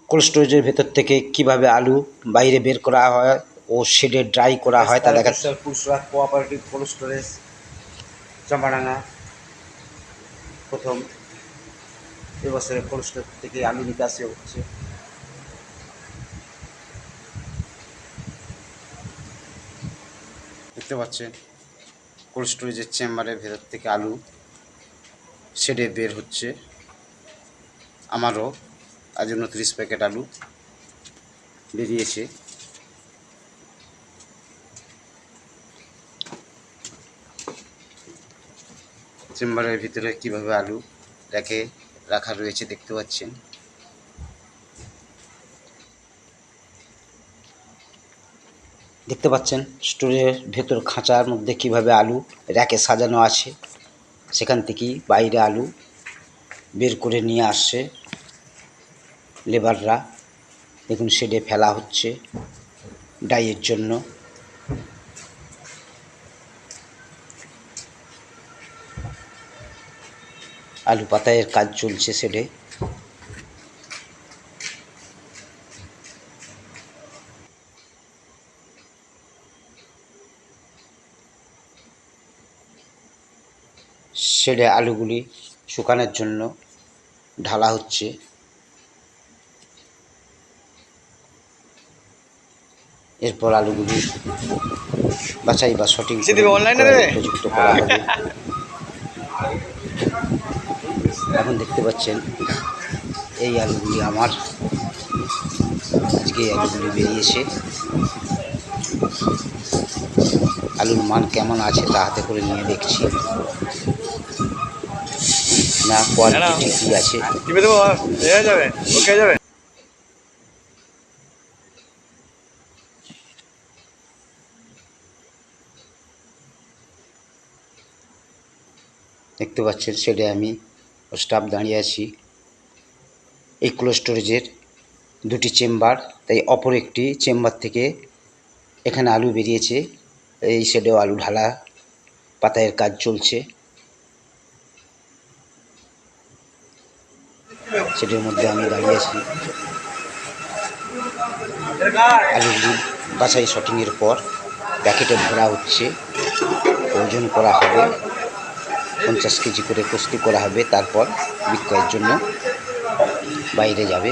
Cold স্টোরেজের ভেতর থেকে কিভাবে আলু বাইরে বের করা হয় ও শেডে ড্রাই করা হয় তা দেখা পুরসরাত কোঅপারেটিভ কোল্ড স্টোরেজ চাম্পাডাঙ্গা প্রথম এবছরে কোল্ড স্টোর থেকে আলু নিকাশি হচ্ছে। দেখতে পাচ্ছেন কোল্ড স্টোরেজের চেম্বারের ভেতর থেকে আলু শেডে বের হচ্ছে। আমারও আজ 29 প্যাকেট আলু বেরিয়েছে। চেম্বারের ভিতরে কিভাবে আলু রাখা রয়েছে দেখতে পাচ্ছেন। দেখতে পাচ্ছেন স্টোরের ভেতর খাঁচার মধ্যে কিভাবে আলু র্যাকে সাজানো আছে, সেখান থেকেই বাইরে আলু বের করে নিয়ে আসছে লেবাররা। দেখুন শেডে ফেলা হচ্ছে ডাইয়ের জন্য। আলু পাতায়ের কাজ চলছে শেডে। শেডে আলুগুলি শুকানোর জন্য ঢালা হচ্ছে। এরপর আলুগুলি বাছাই বা শটিং করে উপযুক্ত করা হবে। এখন দেখতে পাচ্ছেন এই আলুগুলি আমার, আজকে এই আলুগুলি বেরিয়েছে। আলুর মান কেমন আছে তা হাতে করে নিয়ে দেখছি। না, কোয়ালিটি ঠিকই আছে। দেখতে পাচ্ছেন শেডে আমি স্টাফ দাঁড়িয়ে আছি। এই কোল্ড স্টোরেজের দুটি চেম্বার, তাই অপর একটি চেম্বার থেকে এখানে আলু বেরিয়েছে। এই শেডেও আলু ঢালা পাতায়ের কাজ চলছে। শেডের মধ্যে আমি দাঁড়িয়ে আছি। আলুগুলি বাছাই শটিংয়ের পর প্যাকেটে ভরা হচ্ছে, ওজন করা হবে, 50 কেজি করে প্রস্তুত করা হবে, তারপর বিক্রয়ের জন্য বাইরে যাবে।